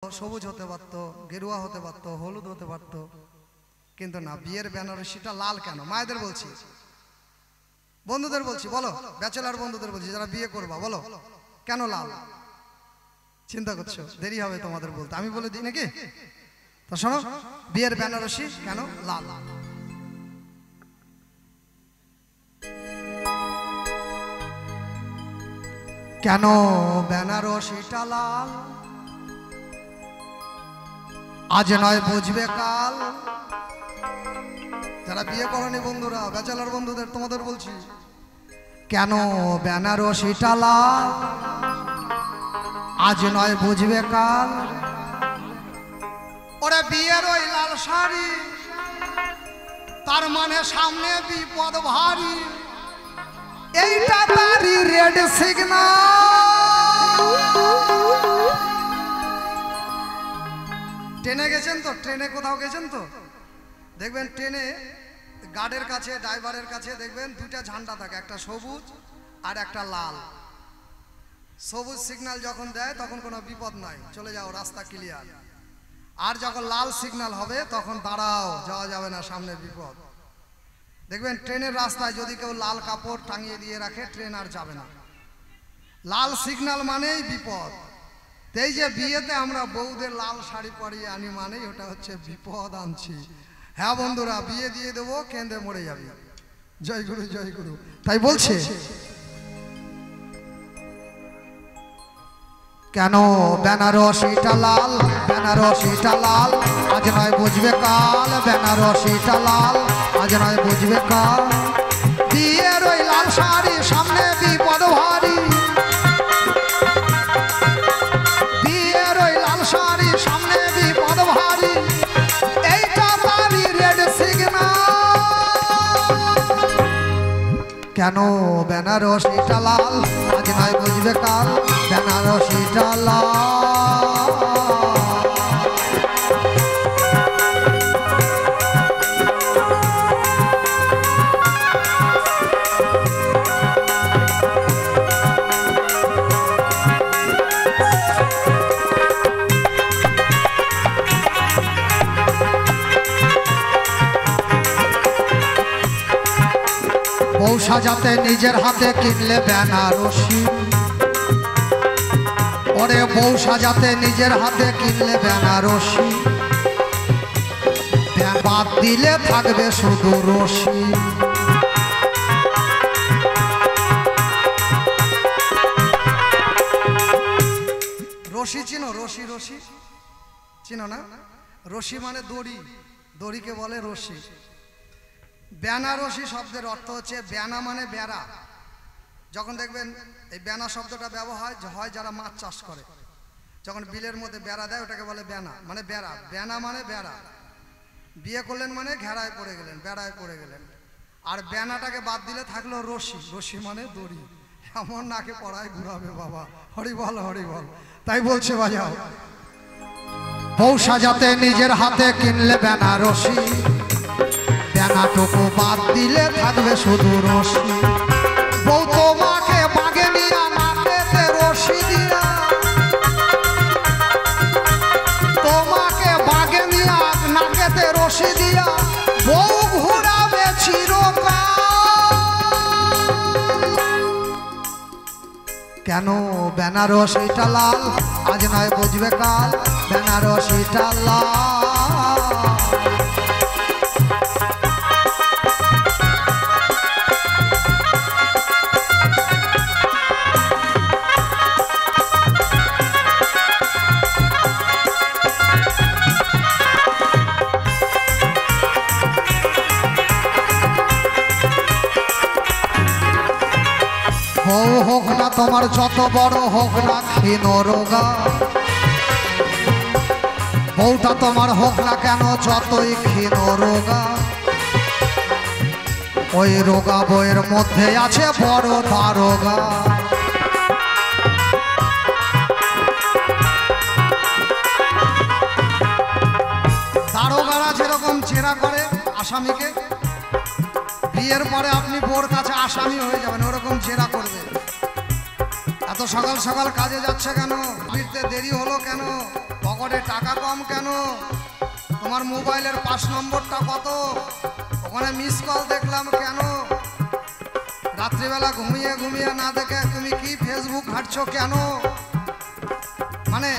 সবুজ হতে পারত, গেরুয়া হতে পারত, হলুদ হতে পারত, কিন্তু না, বিয়ের বেনারসিটা লাল কেন? মায়েদের বলছি, বন্ধুদের বলছি, বলো, ব্যাচেলার বন্ধুদের বলছি যারা বিয়ে করবা, বলো কেন লাল? চিন্তা করছো, দেরি হবে তোমাদের বলতে, আমি বলে দিই নাকি? তো শোনো, বিয়ের বেনারসি কেন লাল? কেন বেনারসিটা লাল? আজ নয় বুঝবে কাল। যারা বিয়ে করেনি বন্ধুরা, ব্যাচেলার বন্ধুদের তোমাদের বলছি, কেন বেনারসিটা লাল? আজ নয় বুঝবে কাল। ওরে বিয়ের ওই লাল শাড়ি, তার মানে সামনে বিপদ ভারী। এইটা তারই রেড সিগন্যাল। ট্রেনে গেছেন তো? ট্রেনে কোথাও গেছেন তো? দেখবেন ট্রেনে গার্ডের কাছে, ড্রাইভারের কাছে দেখবেন দুইটা ঝান্ডা থাকে, একটা সবুজ আর একটা লাল। সবুজ সিগন্যাল যখন দেয় তখন কোনো বিপদ নাই, চলে যাও, রাস্তা ক্লিয়ার। আর যখন লাল সিগন্যাল হবে তখন দাঁড়াও, যাওয়া যাবে না, সামনে বিপদ। দেখবেন ট্রেনের রাস্তায় যদি কেউ লাল কাপড় টাঙিয়ে দিয়ে রাখে, ট্রেন আর যাবে না। লাল সিগন্যাল মানেই বিপদ। এই যে বিয়েতে আমরা বউদের লাল শাড়ি পরিয়ে আনি, মানেই ওটা হচ্ছে বিপদ আনছি। হ্যাঁ বন্ধুরা, বিয়ে দিয়ে দেবো, কেঁদে মরে যাবি। জয় গুরু, জয় গুরু। তাই বলছে, কেন বেনারসিটা লাল? বেনারসিটা লাল, আজ নয় বুঝবে কাল। বেনারসিটা লাল, আজ নয় বুঝবে কাল। বিয়ের ওই লাল শাড়ি, সামনে বিপদ ভারী। বিয়ের ওই লাল শাড়ি, সামনে বিপদ ভারী। এইটা তারই রেড সিগন্যাল। কেন বেনারসিটা লাল? আজ নয় বুঝবে কাল। বেনারসিটা লাল। বউ সাজাতে নিজের হাতে কিনলে বেনারসি। ওরে বউ সাজাতে নিজের হাতে কিনলে বেনারসি। বাদ দিলে থাকবে শুধু রশি। রশি চিনো? রশি, রশি চিনো না? রশি মানে দড়ি, দড়িকে বলে রশি। বেনারসি শব্দের অর্থ হচ্ছে, বেনা মানে বেড়া। যখন দেখবেন এই বেনা শব্দটা ব্যবহার হয় যারা মাছ চাষ করে, যখন বিলের মধ্যে বেড়া দেয়, ওটাকে বলে বেনা, মানে বেড়া। বেনা মানে বেড়া। বিয়ে করলেন মানে ঘেরায় পড়ে গেলেন, বেড়ায় পড়ে গেলেন। আর বেনাটাকে বাদ দিলে থাকলো রশি। রশি মানে দড়ি। এমন নাকে পড়ায় ঘুরাবে বাবা, হরি বল, হরি বল। তাই বলছে, বাজাও। বউ সাজাতে নিজের হাতে কিনলে বেনারসি। বেনাটুকু বাদ দিলে থাকবে শুধু রশি। বউ তোমাকে বাগে নিয়া, নাকেতে রশি দিয়া। তোমাকে বাগে নিয়া, নাকেতে রশি দিয়া। বউ ঘুরাবে চিরকাল। কেন বেনারসিটা লাল? আজ নয় বুঝবে কাল। বেনারসিটা লাল। বউ হোক না তোমার যত বড়, হোক না ক্ষীণ রোগা। বউটা তোমার হোক না কেন যতই ক্ষীণ রোগা। ওই রোগা বউয়ের মধ্যে আছে বড় দারোগা। দারোগারা যেরকম জেরা করে আসামিকে, বিয়ের পরে আপনি বোর কাছে আসামি হয়ে যাবেন, ওরকম জেরা করবে। এত সকাল সকাল কাজে যাচ্ছে কেন? ফিরতে দেরি হলো কেন? পকেটে টাকা কম কেন? তোমার মোবাইলের 5 নম্বরটা কত? ওখানে মিস কল দেখলাম কেন? রাত্রিবেলা ঘুমিয়ে ঘুমিয়ে না দেখে তুমি কি ফেসবুক ঘাঁটছো কেন? মানে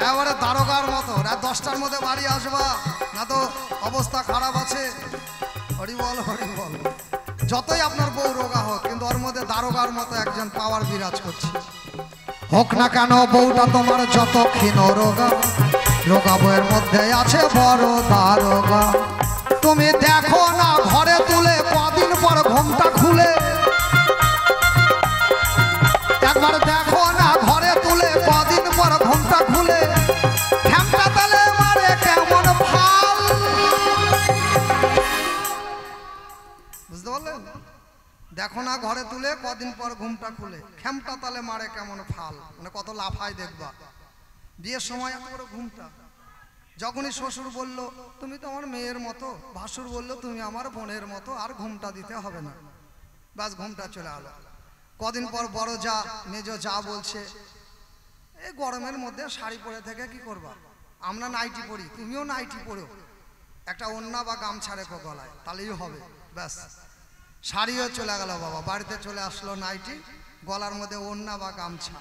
এবারে দারোগার মতো রাত 10টার মধ্যে বাড়ি আসবা, না তো অবস্থা খারাপ আছে। হরি বল হরি বল। যতই আপনার বউ রোগা হোক, কিন্তু ওর মধ্যে দারোগার মতো একজন পাওয়ার বিরাজ করছে। হোক না কেন বউটা তোমার যত ক্ষীণ রোগা, রোগা বউয়ের মধ্যে আছে বড় দারোগা। তুমি দেখো না ঘরে তুলে কদিন পর ঘুমটা খুলে, একবার দেখো না ঘরে তুলে কদিন পর ঘুমটা খুলে, ঘ্যামটা তালে মারে কেমন ফাল। বুঝতে পারলেন? দেখো না ঘরে তুলে কদিন পর ঘুমটা খুলে, ঘ্যামটা তালে মারে কেমন ফাল। মানে কত লাফায় দেখবা। বিয়ের সময় এত বড় ঘুমটা। যখনই শ্বশুর বলল তুমি তো আমার মেয়ের মতো, ভাসুর বলল তুমি আমার বোনের মতো, আর ঘুমটা দিতে হবে না, বাস ঘুমটা চলে আলো। কদিন পর বড় যা মেজো যা বলছে, এই গরমের মধ্যে শাড়ি পরে থেকে কি করবা, আমরা নাইটি পরি, তুমিও নাইটি পরো, একটা ওড়না বা গামছা রেখো গলায়, তাহলেই হবে। ব্যাস শাড়িও চলে গেল বাবা, বাড়িতে চলে আসলো নাইটি, গলার মধ্যে ওড়না বা গামছা।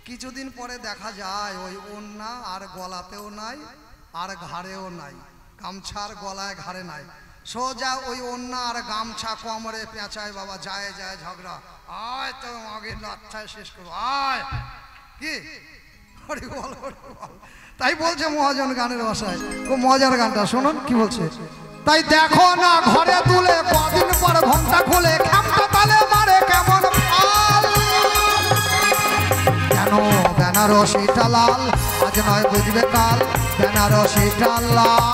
কিছুদিন পরে দেখা যায় ওই ওড়না আর গলাতেও নাই, আর ঘাড়েও নাই, গামছার গলায় ঘাড়ে নাই, সোজা ওই ওড়না আর গামছা কোমরে পেঁচায় বাবা, যায় যায় ঝগড়া। আয় তো আগে লাচ্ছায় শেষ করবো, আয় কি হরি বল হরি বল। তাই বলছে মহাজন গানের ভাষায়, খুব মজার গানটা শুনুন কি বলছে। তাই দেখো না ঘরে তুলে কদিন পর ঘন্টা খুলে, ঘ্যামটা তালে মারে কেমন ফাল। কেন বেনারসিটা লাল, আজ নয় বুঝবে কাল, বেনারসিটা লাল।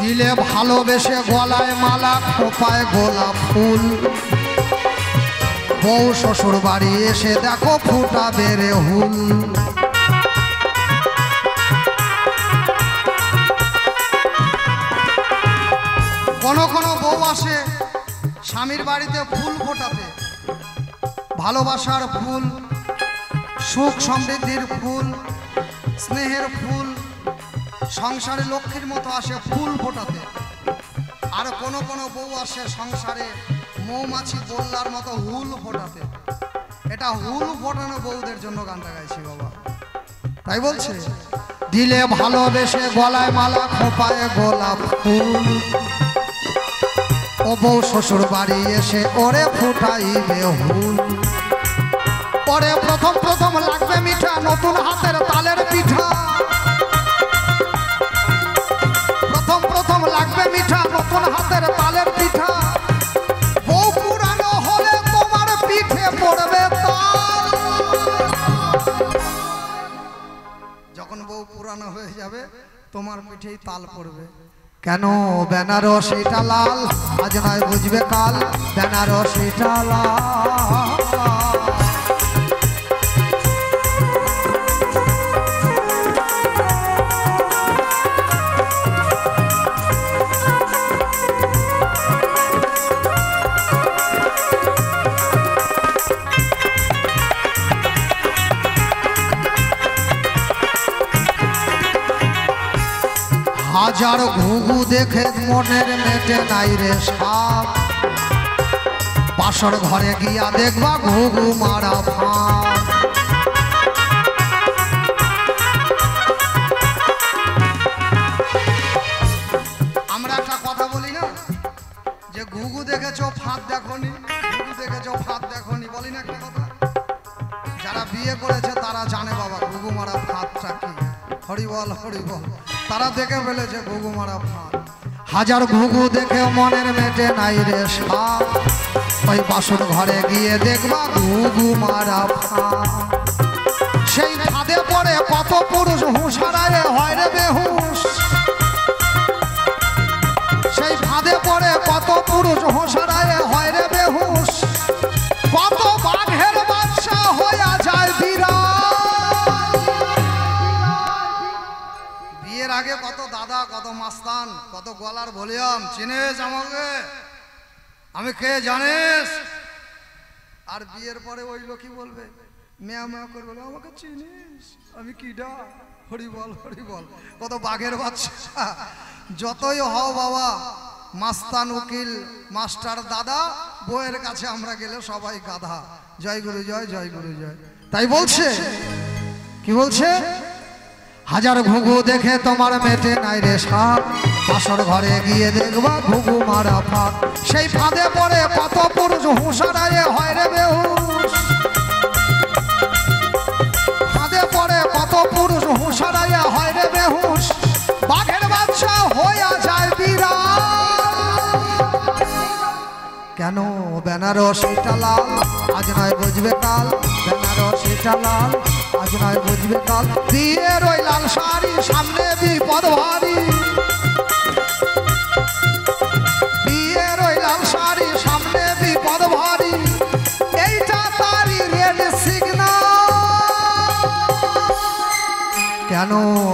দিলে ভালোবেসে গলায় মালা, খোপায় গোলাপ ফুল, বউ শ্বশুর বাড়ি এসে দেখো ফুটা বেড়ে হুল। কোন কোন বউ আসে স্বামীর বাড়িতে ফুল ফোটাতে, ভালোবাসার ফুল, সুখ সমৃদ্ধির ফুল, স্নেহের ফুল, সংসারে লক্ষ্মীর মতো আসে ফুল ফোটাতে। আর কোনো কোনো বউ আসে সংসারে মৌমাছি গোল্লার মতো হুল ফোটাতে। এটা হুল ফোটানো বউদের জন্য গানটা গাইছি বাবা। তাই বলছে দিলে ভালোবেসে গলায় মালা, খোপায় গোলাপ ফুল, ও বউ শ্বশুর বাড়ি এসে ওরে ফুটাইবে হুল। ওরে প্রথম প্রথম লাগবে মিঠা, নতুন হাতের তালের পিঠা, প্রথম প্রথম লাগবে মিঠা, নতুন হাতের তালের পিঠা, বউ পুরানো হলে তোমার পিঠে পড়বে তাল। যখন বউ পুরানো হয়ে যাবে তোমার পিঠেই তাল পড়বে। কেন বেনারসিটা লাল, আজ নয় বুঝবে কাল, বেনারসিটা লাল। হাজার ঘুঘু দেখে মনের মেটে নাই রে সাপ, বাসর ঘরে গিয়া দেখবা ঘুঘু মারা ফাঁক। আমরা একটা কথা বলি না যে ঘুঘু দেখেছো ফাঁদ দেখোনি, ঘুঘু দেখেছো ফাঁদ দেখোনি, বলি না একটা কথা। যারা বিয়ে করেছে তারা জানে বাবা ঘুঘু মারা ফাঁদটা কি। হরি বল হরি বল। তারা দেখে ফেলেছে ঘুঘু মারা ফাঁদ। হাজার ঘুঘু দেখে মনের মেটে নাই রে সাপ, ওই বাসন ঘরে গিয়ে দেখবা ঘুঘু মারা ফাঁদ। সেই ফাঁদে পড়ে কত পুরুষ হুঁশারায় হয় রে বেহুশ, সেই ফাঁদে পড়ে কত পুরুষ হুঁশারায় হয় রে বেহুশ। আগে কত দাদা, কত মাস্তান, কত গলার ভলিউম, চিনিস আমাকে, আমি কে জানিস? আর বিয়ের পরে ওই লোকই বলবে, মেয়া মেয়া করে বলবে, আমাকে চিনিস, আমি কিডা? হরি বল, হরি বল। কত বাঘের বাচ্চা। যতই হও বাবা মাস্তান, উকিল, মাস্টার, দাদা, বউয়ের কাছে আমরা গেলে সবাই গাধা। জয় গুরু জয়, জয় গুরু জয়। তাই বলছে, কি বলছে? হাজার ঘুঘু দেখে তোমার মেটে নাই রে সাপ, আসর ঘরে গিয়ে দেখবা ঘুঘু মারা ফাঁক। সেই ফাঁদে পড়ে কত পুরুষ হুঁশারায়ে হয় রে বেহুশ। ফাঁদে পড়ে কত পুরুষ হুঁশারায়ে হয় রে বেহুশ। বাঘের বাচ্চা হইয়া যায় বিরাট। কেন বেনারসিটা লাল, আজ নয় বুঝবে কাল। বেনারসিটা লাল, আজ নয় বুঝবে কাল। বিয়ের ওই লাল শাড়ি, সামনে বিপদ ভারী। বিয়ের ওই লাল শাড়ি, সামনে বিপদ ভারী। এইটা তারই রেড সিগনাল। কেন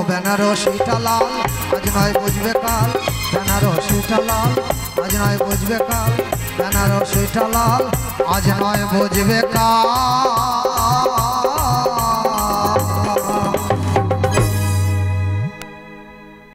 বেনারসিটা লাল, আজ নয় বুঝবে কাল। বেনারসিটা লাল, আজ নয় বুঝবে কাল। বেনারসিটা লাল, আজ নয় বুঝবে কাল।